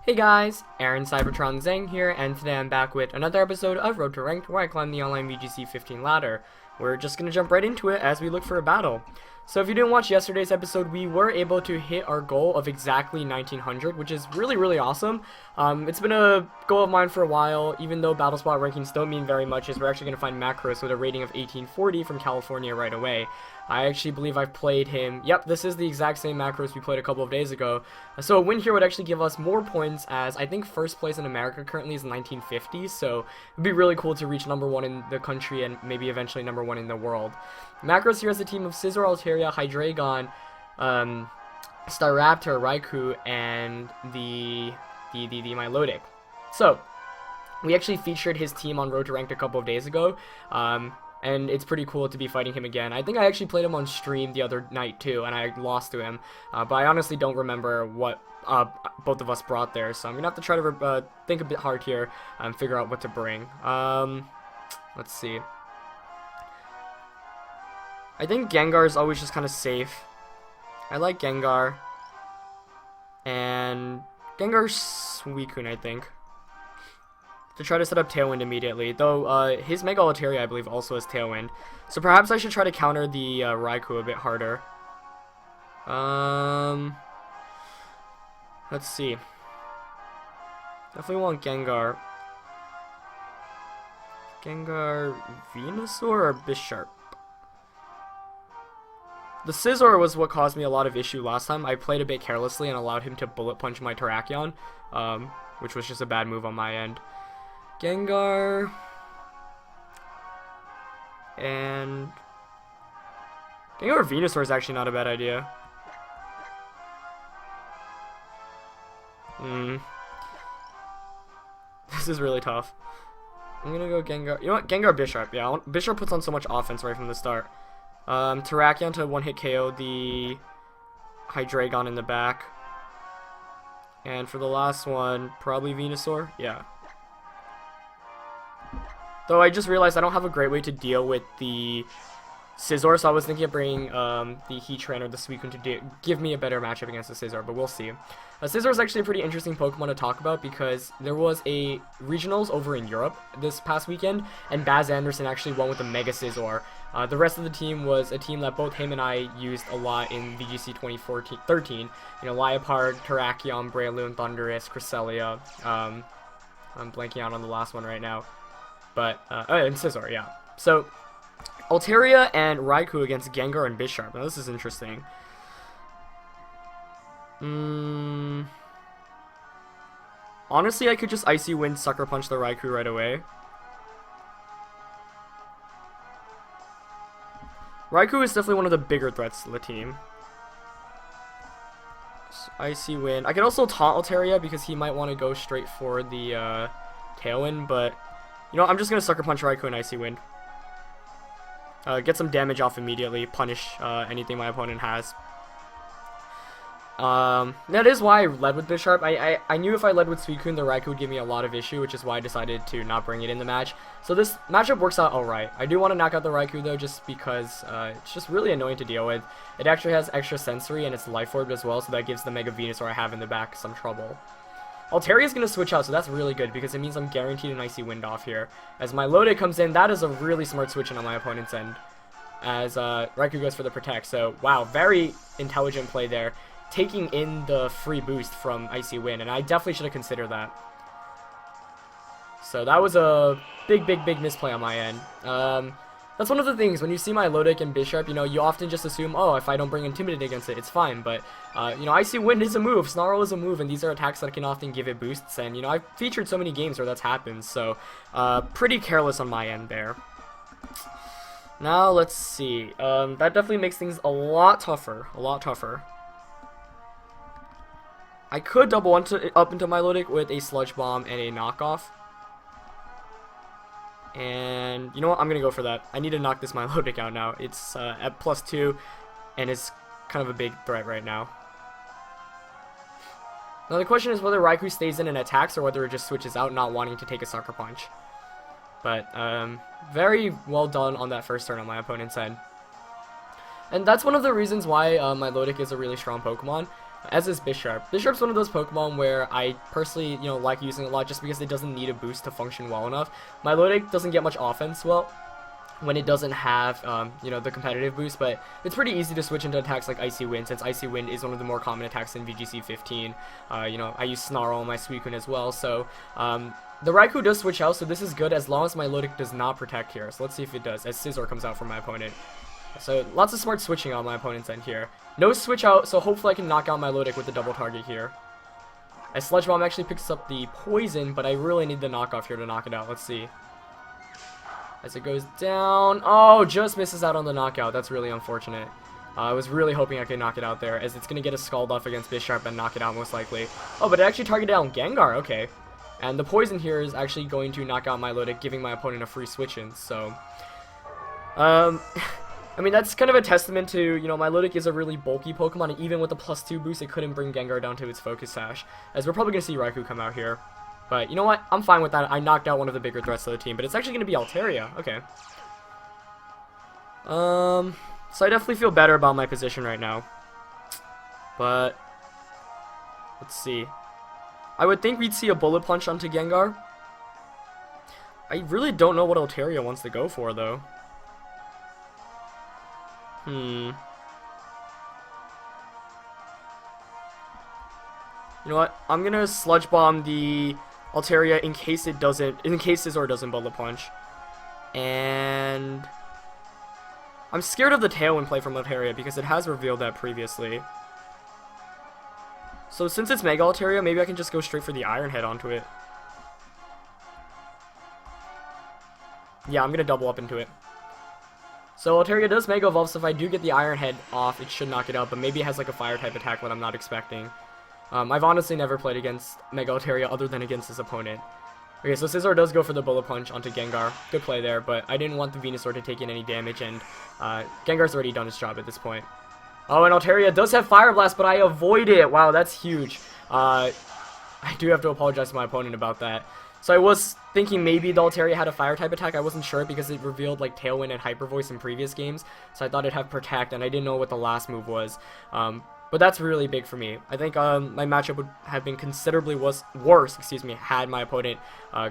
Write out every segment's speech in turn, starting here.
Hey guys, Aaron Cybertron Zhang here, and today I'm back with another episode of Road to Ranked, where I climb the online VGC 15 ladder. We're just gonna jump right into it as we look for a battle. So if you didn't watch yesterday's episode, we were able to hit our goal of exactly 1900, which is really awesome. It's been a goal of mine for a while, even though battle spot rankings don't mean very much, as we're actually gonna find Macros with a rating of 1840 from California right away. I actually believe I've played him. Yep, this is the exact same Macros we played a couple of days ago. So a win here would actually give us more points, as I think first place in America currently is 1950, so it'd be really cool to reach #1 in the country and maybe eventually #1 in the world. Macros here has a team of Scizor, Altaria, Hydreigon, Staraptor, Raikou, and the Milotic. So, we actually featured his team on Road to Ranked a couple of days ago, and it's pretty cool to be fighting him again. I think I actually played him on stream the other night too, and I lost to him, but I honestly don't remember what both of us brought there, so I'm gonna have to try to think a bit hard here and figure out what to bring. Let's see. I think Gengar is always just kind of safe. I like Gengar. And Gengar's Suicune, I think. To try to set up Tailwind immediately. Though, his Mega Altaria, I believe, also has Tailwind. So perhaps I should try to counter the Raikou a bit harder. Let's see. Definitely want Gengar. Gengar Venusaur or Bisharp? The Scizor was what caused me a lot of issue last time. I played a bit carelessly and allowed him to bullet punch my Terrakion, which was just a bad move on my end. Gengar and Gengar Venusaur is actually not a bad idea. This is really tough. I'm gonna go Gengar. You know what? Gengar Bisharp. Yeah, Bisharp puts on so much offense right from the start. Terrakion to one-hit KO the Hydreigon in the back. And for the last one, probably Venusaur. Yeah. Though I just realized I don't have a great way to deal with the Scizor, so I was thinking of bringing the Heatran or the Suicune to give me a better matchup against the Scizor, but we'll see. Scizor is actually a pretty interesting Pokemon to talk about because there was a regionals over in Europe this past weekend, and Baz Anderson actually won with a Mega Scizor. The rest of the team was a team that both him and I used a lot in VGC 2013. You know, Liepard, Terrakion, Breloom, Thundurus, Cresselia. I'm blanking out on the last one right now. But, and Scizor, yeah. So, Altaria and Raikou against Gengar and Bisharp. Now, this is interesting. Honestly, I could just Icy Wind Sucker Punch the Raikou right away. Raikou is definitely one of the bigger threats to the team. So, Icy Wind. I could also taunt Altaria because he might want to go straight for the Tailwind, but you know, I'm just going to Sucker Punch Raikou and Icy Wind. Get some damage off immediately, punish anything my opponent has. That is why I led with Bisharp. I knew if I led with Suicune, the Raikou would give me a lot of issue, which is why I decided to not bring it in the match. So this matchup works out alright. I do want to knock out the Raikou though, just because it's just really annoying to deal with. It actually has extra sensory and it's Life Orb as well, so that gives the Mega Venusaur I have in the back some trouble. Altaria is going to switch out, so that's really good because it means I'm guaranteed an Icy Wind off here. As my Milotic comes in, that is a really smart switch in on my opponent's end. As Raikou goes for the Protect, so wow, very intelligent play there. Taking in the free boost from Icy Wind, and I definitely should have considered that. So that was a big misplay on my end. That's one of the things, when you see my Milotic and Bisharp, you know, you often just assume, oh, if I don't bring Intimidate against it, it's fine, but, you know, Icy Wind is a move, Snarl is a move, and these are attacks that can often give it boosts, and, you know, I've featured so many games where that's happened, so, pretty careless on my end there. Now, let's see, that definitely makes things a lot tougher, I could double up into my Milotic with a Sludge Bomb and a knockoff. And you know what? I'm going to go for that. I need to knock this Milotic out now. It's at +2 and it's kind of a big threat right now. Now the question is whether Raikou stays in and attacks or whether it just switches out, not wanting to take a Sucker Punch. But very well done on that first turn on my opponent's end. And that's one of the reasons why Milotic is a really strong Pokemon. as is Bisharp. Bisharp's one of those Pokemon where I personally, like using a lot just because it doesn't need a boost to function well enough. Milotic doesn't get much offense, well, when it doesn't have, the competitive boost, but it's pretty easy to switch into attacks like Icy Wind, since Icy Wind is one of the more common attacks in VGC 15. I use Snarl on my Suicune as well, so, the Raikou does switch out, so this is good as long as Milotic does not protect here. So let's see if it does, as Scizor comes out from my opponent. So lots of smart switching on my opponent's end here. No switch out, so hopefully I can knock out Milotic with the double target here. As Sludge Bomb actually picks up the poison, but I really need the knockoff here to knock it out. Let's see. As it goes down, oh, just misses out on the knockout. That's really unfortunate. I was really hoping I could knock it out there, as it's going to get a Scald off against Bisharp and knock it out most likely. Oh, but it actually targeted down Gengar, okay. And the poison here is actually going to knock out Milotic, giving my opponent a free switch-in, so... I mean, that's kind of a testament to, Milotic is a really bulky Pokemon, and even with the +2 boost, it couldn't bring Gengar down to its Focus Sash, as we're probably going to see Raikou come out here. But, you know what? I'm fine with that. I knocked out one of the bigger threats of the team, but it's actually going to be Altaria. Okay. So I definitely feel better about my position right now. But, let's see. I would think we'd see a Bullet Punch onto Gengar. I really don't know what Altaria wants to go for, though. You know what? I'm gonna Sludge Bomb the Altaria in case Scizor doesn't Bullet Punch. And I'm scared of the Tailwind play from Altaria because it has revealed that previously. So since it's Mega Altaria, maybe I can just go straight for the Iron Head onto it. Yeah, I'm gonna double up into it. So Altaria does Mega Evolve, so if I do get the Iron Head off, it should knock it out, but maybe it has like a Fire type attack that I'm not expecting. I've honestly never played against Mega Altaria other than against his opponent. Okay, so Scizor does go for the Bullet Punch onto Gengar. Good play there, but I didn't want the Venusaur to take in any damage, and Gengar's already done his job at this point. Oh, and Altaria does have Fire Blast, but I avoid it. Wow, that's huge. I do have to apologize to my opponent about that. So I was thinking maybe the Altaria had a Fire type attack. I wasn't sure because it revealed like Tailwind and Hyper Voice in previous games. So I thought it'd have Protect, and I didn't know what the last move was. But that's really big for me. I think my matchup would have been considerably worse, had my opponent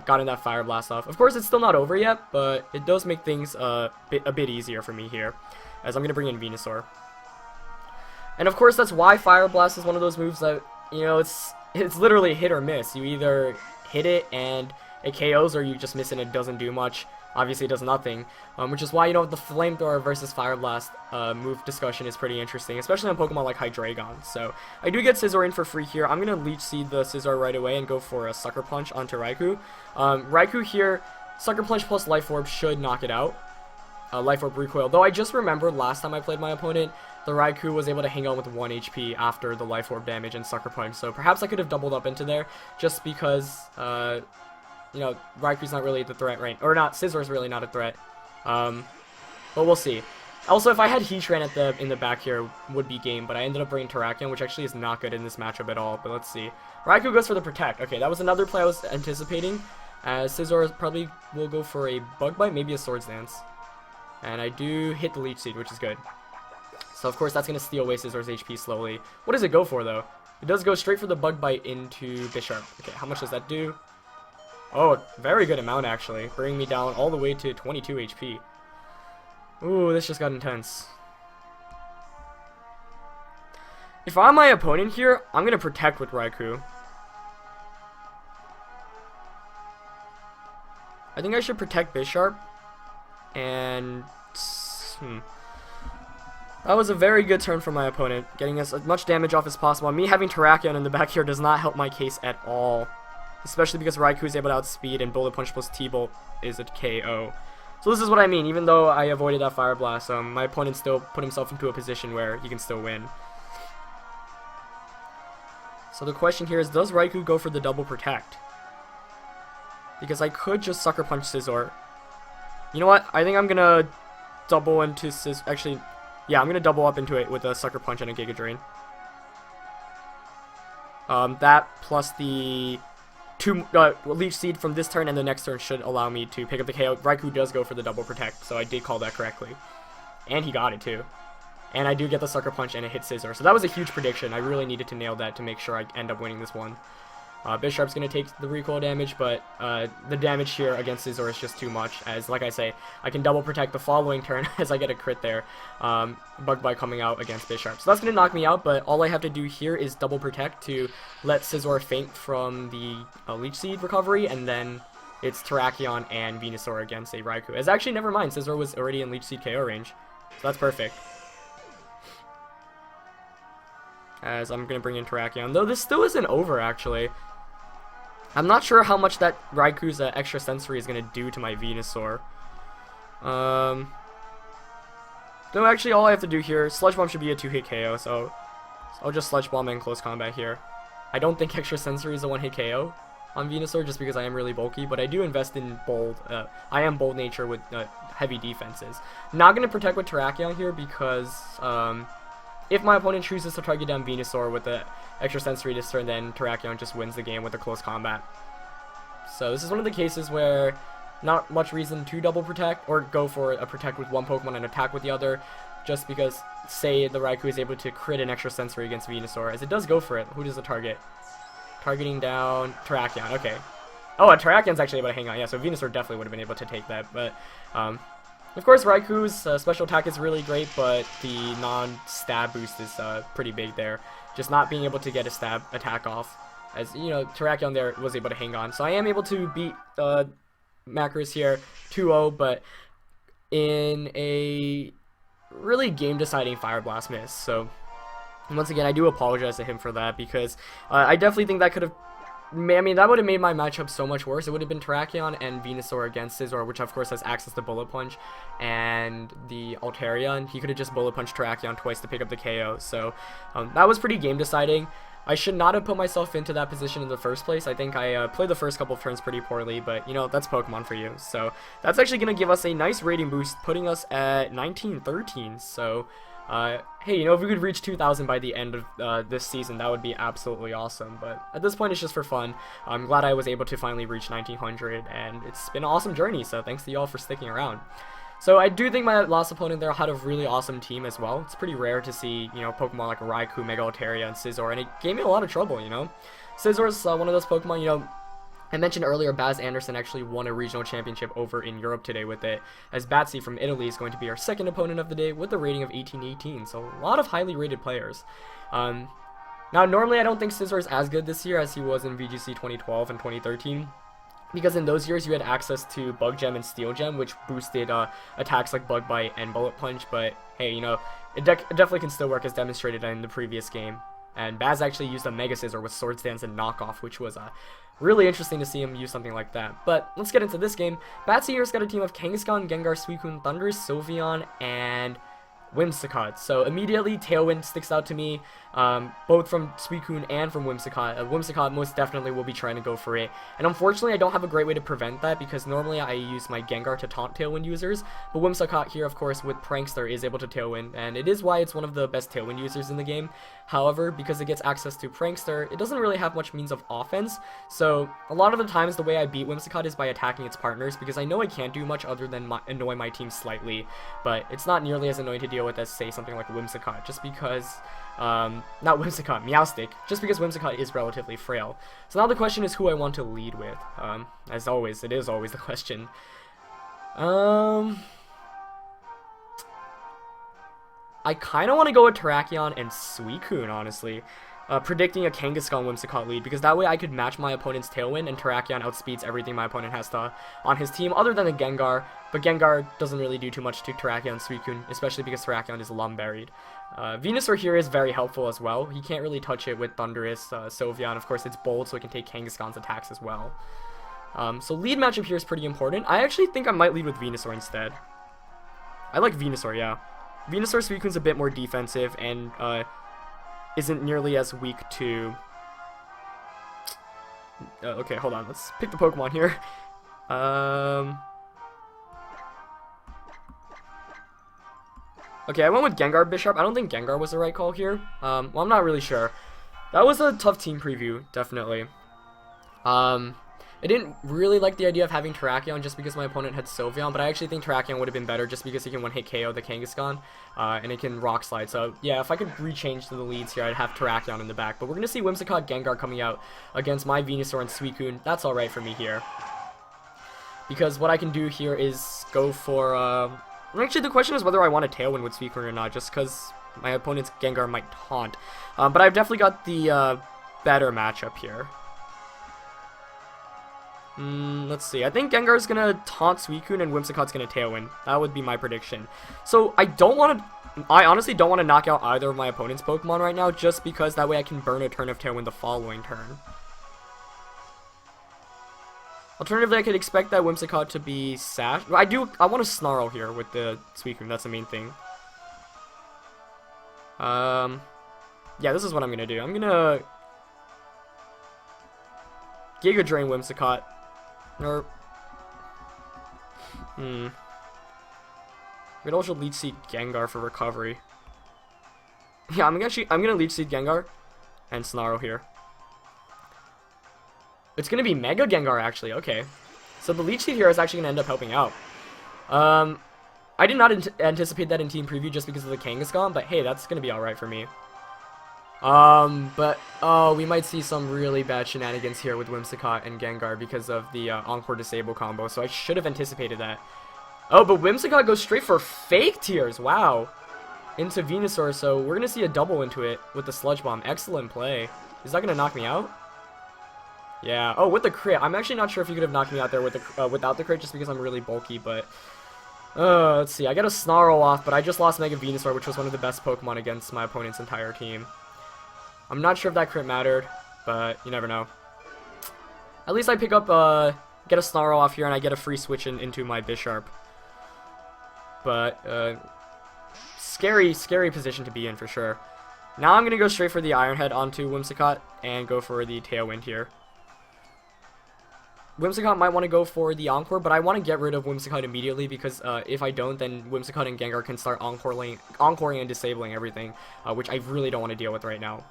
gotten that Fire Blast off. Of course, it's still not over yet, but it does make things a bit easier for me here, as I'm going to bring in Venusaur. And of course, that's why Fire Blast is one of those moves that, it's literally hit or miss. You either hit it and it KOs, or you just miss it and it doesn't do much. Obviously it does nothing, which is why, the Flamethrower versus Fire Blast move discussion is pretty interesting, especially on Pokemon like Hydreigon. So I do get Scizor in for free here. I'm going to Leech Seed the Scizor right away and go for a Sucker Punch onto Raikou. Raikou here, Sucker Punch plus Life Orb should knock it out. Life Orb Recoil, though I just remembered last time I played my opponent, the Raikou was able to hang on with 1 HP after the Life Orb damage and Sucker Punch, so perhaps I could have doubled up into there, just because, Raikou's not really the threat right, or not, Scizor's really not a threat, but we'll see. Also, if I had Heatran in the back here, would be game, but I ended up bringing Terrakion, which actually is not good in this matchup at all, but let's see. Raikou goes for the Protect. Okay, that was another play I was anticipating, as Scizor probably will go for a Bug Bite, maybe a Swords Dance. And I do hit the Leech Seed, which is good. So, of course, that's going to steal away Scizor's HP slowly. What does it go for, though? It does go straight for the Bug Bite into Bisharp. Okay, how much does that do? Oh, very good amount, actually. Bringing me down all the way to 22 HP. Ooh, this just got intense. If I'm my opponent here, I'm going to Protect with Raikou. I think I should Protect Bisharp. And... that was a very good turn from my opponent, getting as much damage off as possible. Me having Terrakion in the back here does not help my case at all, especially because Raikou is able to outspeed and Bullet Punch plus T-Bolt is a KO. So this is what I mean. Even though I avoided that Fire Blast, my opponent still put himself into a position where he can still win. So the question here is, does Raikou go for the double Protect? Because I could just Sucker Punch Scizor. You know what? I think I'm gonna double into Scizor. Actually, yeah, I'm gonna double up into it with a Sucker Punch and a Giga Drain. That plus the Leech Seed from this turn and the next turn should allow me to pick up the KO. Raikou does go for the double Protect, so I did call that correctly. And he got it too. And I do get the Sucker Punch, and it hits Scizor. So that was a huge prediction. I really needed to nail that to make sure I end up winning this one. Bisharp's going to take the recoil damage, but the damage here against Scizor is just too much, as, like I say, I can double protect the following turn as I get a crit there, Bug Bite coming out against Bisharp. So that's going to knock me out, but all I have to do here is double protect to let Scizor faint from the Leech Seed recovery, and then it's Terrakion and Venusaur against a Raikou. As actually, never mind, Scizor was already in Leech Seed KO range, so that's perfect. As I'm going to bring in Terrakion, though this still isn't over, actually. I'm not sure how much that Raikou's extra sensory is going to do to my Venusaur. No, actually, all I have to do here, Sludge Bomb should be a 2-hit KO, so I'll just Sludge Bomb in close combat here. I don't think extra sensory is a 1-hit KO on Venusaur, just because I am really bulky, but I do invest in bold. I am bold nature with heavy defenses. Not going to protect with Terrakion here because if my opponent chooses to target down Venusaur with the extra sensory this turn, then Terrakion just wins the game with a close combat. So this is one of the cases where not much reason to double protect or go for a protect with one Pokemon and attack with the other, just because, say, the Raikou is able to crit an extra sensory against Venusaur, as it does go for it. Who does the target? Targeting down Terrakion, okay. Oh, Terrakion's actually able to hang on, yeah, so Venusaur definitely would have been able to take that, but, of course, Raikou's special attack is really great, but the non-stab boost is pretty big there. Just not being able to get a stab attack off, as, you know, Terrakion there was able to hang on. So I am able to beat Macros here 2-0, but in a really game-deciding Fire Blast miss. So, once again, I do apologize to him for that, because I definitely think that could have... I mean, that would have made my matchup so much worse. It would have been Terrakion and Venusaur against Scizor, which of course has access to Bullet Punch, and the Altaria, and he could have just Bullet Punched Terrakion twice to pick up the KO. So that was pretty game deciding. I should not have put myself into that position in the first place. I think I played the first couple of turns pretty poorly, but you know, that's Pokemon for you. So that's actually going to give us a nice rating boost, putting us at 1913. So hey, you know, if we could reach 2,000 by the end of this season, that would be absolutely awesome. But at this point, it's just for fun. I'm glad I was able to finally reach 1,900, and it's been an awesome journey, so thanks to y'all for sticking around. So I do think my last opponent there had a really awesome team as well. It's pretty rare to see, you know, Pokemon like Raikou, Mega Altaria, and Scizor, and it gave me a lot of trouble, you know. Scizor's one of those Pokemon, you know, I mentioned earlier, Baz Anderson actually won a regional championship over in Europe today with it, as Batsy from Italy is going to be our second opponent of the day with a rating of 1818, so a lot of highly rated players. Now, normally I don't think Scizor is as good this year as he was in VGC 2012 and 2013, because in those years you had access to Bug Gem and Steel Gem, which boosted attacks like Bug Bite and Bullet Punch, but hey, you know, it definitely can still work as demonstrated in the previous game. And Baz actually used a Mega Scizor with Sword Stance and Knockoff, which was really interesting to see him use something like that. But let's get into this game. Batsy here's got a team of Kangaskhan, Gengar, Suicune, Thundurus, Sylveon, and Whimsicott. So immediately Tailwind sticks out to me, both from Suicune and from Whimsicott. Whimsicott most definitely will be trying to go for it, and unfortunately I don't have a great way to prevent that, because normally I use my Gengar to taunt Tailwind users, but Whimsicott here, of course, with Prankster is able to Tailwind, and it is why it's one of the best Tailwind users in the game. However, because it gets access to Prankster, it doesn't really have much means of offense, so a lot of the times the way I beat Whimsicott is by attacking its partners, because I know I can't do much other than annoy my team slightly, but it's not nearly as annoying to deal with as, say, something like Whimsicott, just because, not Whimsicott, Meowstic, just because Whimsicott is relatively frail. So now the question is who I want to lead with. As always, it is always the question. I kind of want to go with Terrakion and Suicune, honestly. Predicting a Kangaskhan Whimsicott lead, because that way I could match my opponent's Tailwind, and Terrakion outspeeds everything my opponent has on his team, other than a Gengar, but Gengar doesn't really do too much to Terrakion and Suicune, especially because Terrakion is Lumburied. Venusaur here is very helpful as well. He can't really touch it with Thundurus, Sylveon. Of course, it's bold, so it can take Kangaskhan's attacks as well. So lead matchup here is pretty important. I actually think I might lead with Venusaur instead. I like Venusaur, yeah. Venusaur Suicune's a bit more defensive, and isn't nearly as weak to... okay, hold on. Let's pick the Pokemon here. Okay, I went with Gengar Bisharp. I don't think Gengar was the right call here. Well, I'm not really sure. That was a tough team preview, definitely. I didn't really like the idea of having Terrakion just because my opponent had Sylveon, but I actually think Terrakion would have been better just because he can one-hit KO the Kangaskhan, and it can Rock Slide. So yeah, if I could rechange to the leads here, I'd have Terrakion in the back. But we're going to see Whimsicott Gengar coming out against my Venusaur and Suicune. That's alright for me here. Because what I can do here is go for, actually the question is whether I want to Tailwind with Suicune or not, just because my opponent's Gengar might taunt. But I've definitely got the better matchup here. Let's see. I think Gengar is going to taunt Suicune and Whimsicott's going to Tailwind. That would be my prediction. So I honestly don't want to knock out either of my opponent's Pokemon right now, just because that way I can burn a turn of Tailwind the following turn. Alternatively, I could expect that Whimsicott to be Sash. I want to Snarl here with the Suicune. That's the main thing. Yeah, this is what I'm going to do. I'm going to Giga Drain Whimsicott. Or, we could also Leech Seed Gengar for recovery. Yeah, I'm gonna Leech Seed Gengar and Snarl here. It's gonna be Mega Gengar actually. Okay, so the Leech Seed here is actually gonna end up helping out. I did not anticipate that in team preview just because of the Kangaskhan, but hey, that's gonna be all right for me. Oh, we might see some really bad shenanigans here with Whimsicott and Gengar because of the Encore Disable combo, so I should have anticipated that. Oh, but Whimsicott goes straight for Fake Tears, wow, into Venusaur, so we're gonna see a double into it with the Sludge Bomb. Excellent play. Is that gonna knock me out? Yeah. Oh, with the crit. I'm actually not sure if you could have knocked me out there with the without the crit, just because I'm really bulky, but let's see. I got a Snarl off, but I just lost Mega Venusaur, which was one of the best Pokemon against my opponent's entire team. I'm not sure if that crit mattered, but you never know. At least I pick up, get a Snarl off here, and I get a free switch into my Bisharp. But, scary position to be in for sure. Now I'm going to go straight for the Iron Head onto Whimsicott and go for the Tailwind here. Whimsicott might want to go for the Encore, but I want to get rid of Whimsicott immediately because if I don't, then Whimsicott and Gengar can start encoring and disabling everything, which I really don't want to deal with right now.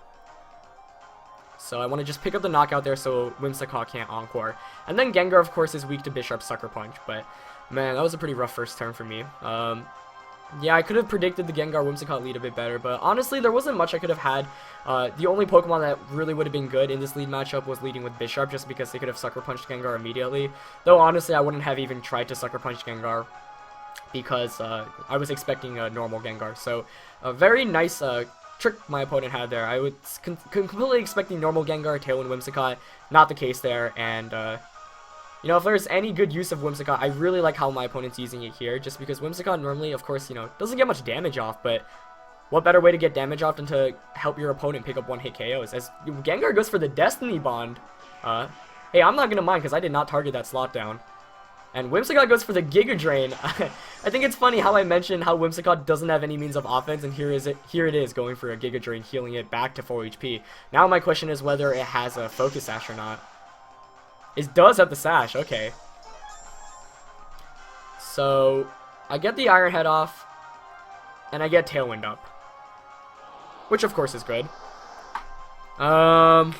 So I want to just pick up the knockout there so Whimsicott can't Encore. And then Gengar, of course, is weak to Bisharp's Sucker Punch, but man, that was a pretty rough first turn for me. Yeah, I could have predicted the Gengar Whimsicott lead a bit better, but honestly, there wasn't much I could have had. The only Pokemon that really would have been good in this lead matchup was leading with Bisharp, just because they could have Sucker Punched Gengar immediately. Though, honestly, I wouldn't have even tried to Sucker Punch Gengar, because I was expecting a normal Gengar. So, a very nice trick my opponent had there. I was completely expecting normal Gengar, Tailwind Whimsicott. Not the case there, and you know, if there's any good use of Whimsicott, I really like how my opponent's using it here, just because Whimsicott normally, of course, you know, doesn't get much damage off, but what better way to get damage off than to help your opponent pick up one-hit KOs, as Gengar goes for the Destiny Bond. Hey, I'm not gonna mind, because I did not target that slot down. And Whimsicott goes for the Giga Drain. I think it's funny how I mentioned how Whimsicott doesn't have any means of offense, and here it is going for a Giga Drain, healing it back to full HP. Now my question is whether it has a Focus Sash or not. It does have the Sash, okay. So, I get the Iron Head off, and I get Tailwind up. Which of course is good. Man,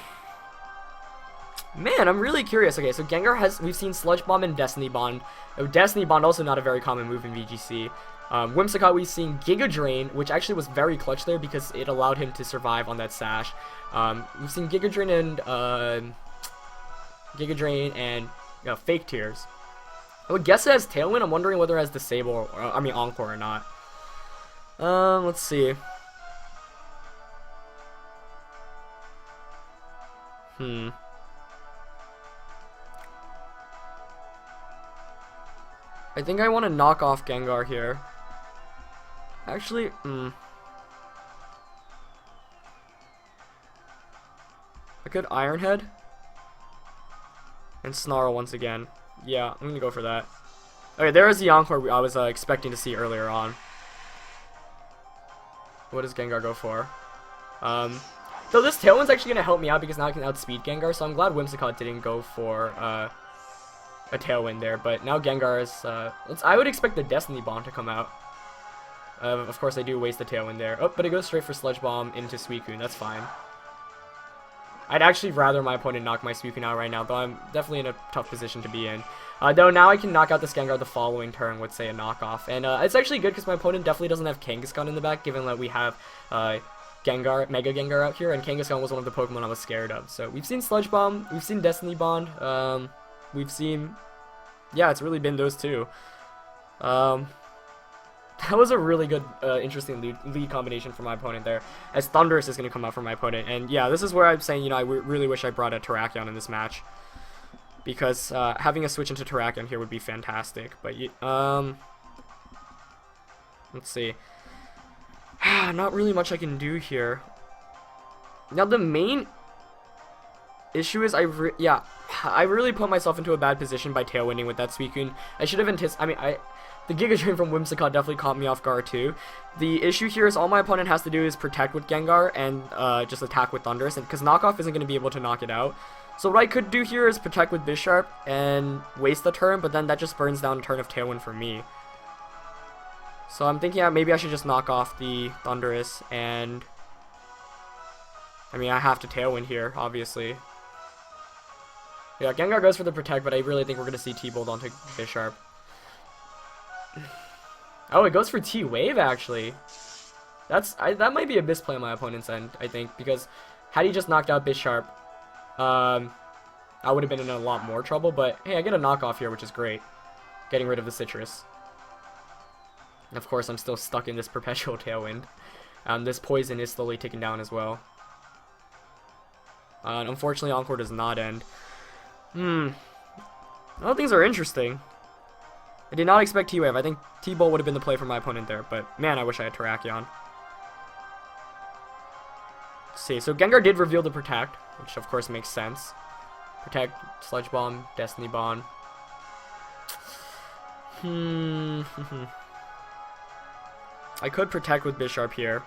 I'm really curious. Okay, so Gengar we've seen Sludge Bomb and Destiny Bond. Destiny Bond, also not a very common move in VGC. Whimsicott, we've seen Giga Drain, which actually was very clutch there because it allowed him to survive on that Sash. We've seen Giga Drain and Fake Tears. I would guess it has Tailwind. I'm wondering whether it has Disable, or, I mean Encore or not. Let's see. I think I want to knock off Gengar here. Actually, I could Iron Head and Snarl once again. Yeah, I'm gonna go for that. Okay, there is the Encore I was expecting to see earlier on. What does Gengar go for? So this Tailwind's actually gonna help me out because now I can outspeed Gengar, so I'm glad Whimsicott didn't go for a Tailwind there, but now Gengar is, I would expect the Destiny Bomb to come out. Of course I do waste the Tailwind there. Oh, but it goes straight for Sludge Bomb into Suicune, that's fine. I'd actually rather my opponent knock my Suicune out right now, though I'm definitely in a tough position to be in. Though now I can knock out this Gengar the following turn with, say, a knockoff. And it's actually good because my opponent definitely doesn't have Kangaskhan in the back, given that we have Gengar, Mega Gengar out here, and Kangaskhan was one of the Pokemon I was scared of. So we've seen Sludge Bomb, we've seen Destiny Bond, we've seen... Yeah, it's really been those two. That was a really good, interesting lead combination for my opponent there, as Thundurus is going to come out for my opponent. And yeah, this is where I'm saying, you know, I really wish I brought a Terrakion in this match, because having a switch into Terrakion here would be fantastic. But let's see. Not really much I can do here. Now the main issue is I really put myself into a bad position by tailwinding with that Suicune. I should have anticipated. The Giga Drain from Whimsicott definitely caught me off guard too. The issue here is all my opponent has to do is protect with Gengar and just attack with Thundurus, and because knockoff isn't going to be able to knock it out. So what I could do here is protect with Bisharp and waste the turn, but then that just burns down a turn of Tailwind for me. So I'm thinking maybe I should just knock off the Thundurus, and I mean I have to Tailwind here, obviously. Yeah, Gengar goes for the protect, but I really think we're going to see T-Bolt onto Bisharp. Oh, it goes for T-Wave, actually. That might be a misplay on my opponent's end, I think, because had he just knocked out Bisharp, I would have been in a lot more trouble, but hey, I get a knockoff here, which is great. Getting rid of the Citrus. And of course, I'm still stuck in this perpetual Tailwind. This Poison is slowly ticking down as well. Unfortunately, Encore does not end. A lot of things are interesting. I did not expect T-Wave. I think T-Bolt would have been the play for my opponent there, but man, I wish I had Terrakion. Let's see, so Gengar did reveal the Protect, which of course makes sense. Protect, Sludge Bomb, Destiny Bond. I could Protect with Bisharp here.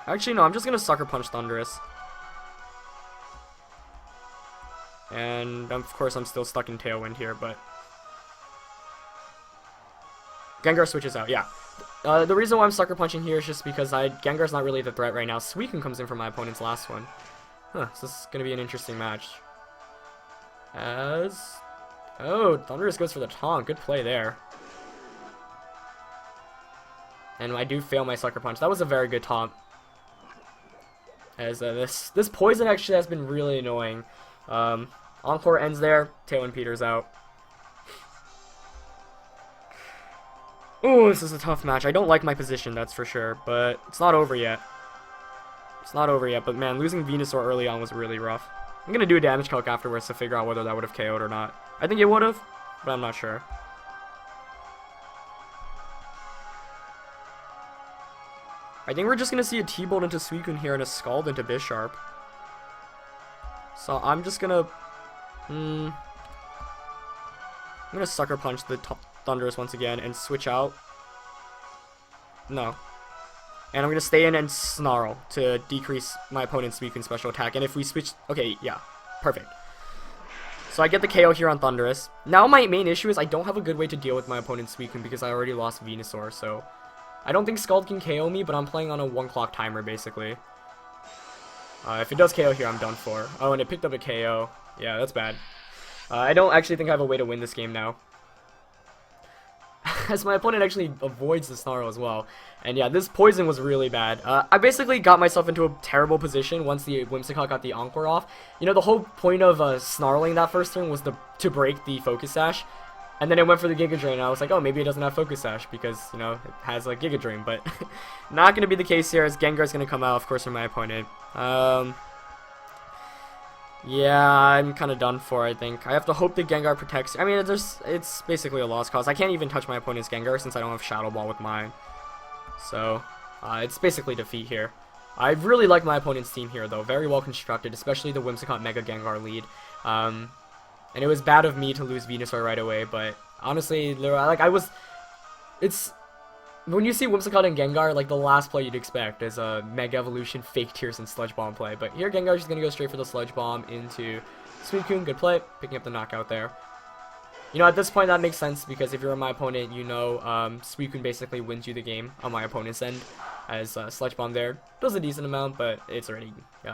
Actually, no, I'm just going to Sucker Punch Thundurus. And, of course, I'm still stuck in Tailwind here, but... Gengar switches out, yeah. The reason why I'm Sucker Punching here is just because Gengar's not really the threat right now. Suicune comes in for my opponent's last one. So this is going to be an interesting match. Oh, Thundurus goes for the taunt. Good play there. And I do fail my Sucker Punch. That was a very good taunt. As this Poison actually has been really annoying. Encore ends there. Tailwind peters out. Ooh, this is a tough match. I don't like my position, that's for sure. But it's not over yet. It's not over yet. But man, losing Venusaur early on was really rough. I'm going to do a damage calc afterwards to figure out whether that would have KO'd or not. I think it would have, but I'm not sure. I think we're just going to see a T-Bolt into Suicune here and a Scald into Bisharp. So I'm just going to... I'm going to Sucker Punch the Thundurus once again and switch out. No. And I'm going to stay in and Snarl to decrease my opponent's Suicune special attack. And if we switch... Okay, yeah. Perfect. So I get the KO here on Thundurus. Now my main issue is I don't have a good way to deal with my opponent's Suicune because I already lost Venusaur, so... I don't think Scald can KO me, but I'm playing on a 1 clock timer, basically. If it does KO here, I'm done for. Oh, and it picked up a KO. Yeah, that's bad. I don't actually think I have a way to win this game now. As my opponent actually avoids the Snarl as well. And yeah, this Poison was really bad. I basically got myself into a terrible position once the Whimsicott got the Encore off. You know, the whole point of snarling that first turn was to break the Focus Sash. And then it went for the Giga Drain, and I was like, oh, maybe it doesn't have Focus Sash because, you know, it has a Giga Drain. But not going to be the case here, as Gengar's going to come out, of course, for my opponent. Yeah, I'm kind of done for, I think. I have to hope that Gengar protects. I mean, it's basically a lost cause. I can't even touch my opponent's Gengar since I don't have Shadow Ball with mine. So, it's basically defeat here. I really like my opponent's team here, though. Very well constructed, especially the Whimsicott Mega Gengar lead. And it was bad of me to lose Venusaur right away, but honestly, like it's when you see Whimsicott and Gengar, like the last play you'd expect is a Mega Evolution Fake Tears and Sludge Bomb play. But here Gengar's just gonna go straight for the Sludge Bomb into Suicune. Good play, picking up the knockout there. You know, at this point that makes sense, because if you're my opponent, you know, Suicune basically wins you the game on my opponent's end, as Sludge Bomb there does a decent amount, but it's already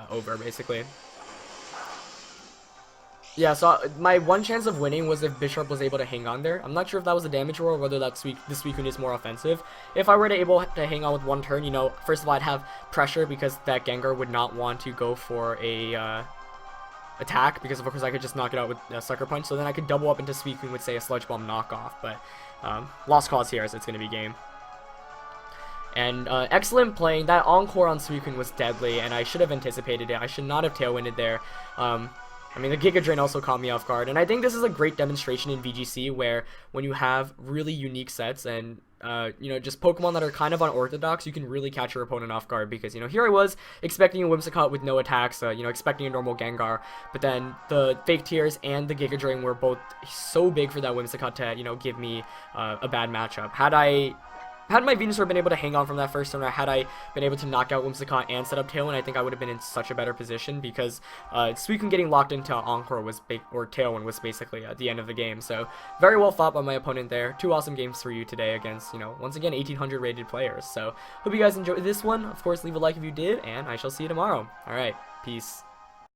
over basically. Yeah, so my one chance of winning was if Bisharp was able to hang on there. I'm not sure if that was a damage roll or whether that the Suicune is more offensive. If I were to able to hang on with one turn, you know, first of all, I'd have pressure because that Gengar would not want to go for a attack, because of course I could just knock it out with a Sucker Punch. So then I could double up into Suicune with, say, a Sludge Bomb knockoff. But lost cause here, as it's going to be game. And excellent playing. That Encore on Suicune was deadly, and I should have anticipated it. I should not have Tailwinded there. I mean, the Giga Drain also caught me off guard, and I think this is a great demonstration in VGC where when you have really unique sets and, you know, just Pokemon that are kind of unorthodox, you can really catch your opponent off guard, because, you know, here I was expecting a Whimsicott with no attacks, you know, expecting a normal Gengar, but then the Fake Tears and the Giga Drain were both so big for that Whimsicott to, you know, give me a bad matchup. Had my Venusaur been able to hang on from that first turn, or had I been able to knock out Whimsicott and set up Tailwind, I think I would have been in such a better position, because Suicune getting locked into Encore or Tailwind was basically at the end of the game. So very well fought by my opponent there. 2 awesome games for you today against, you know, once again 1800 rated players. So hope you guys enjoyed this one. Of course, leave a like if you did, and I shall see you tomorrow. All right, peace.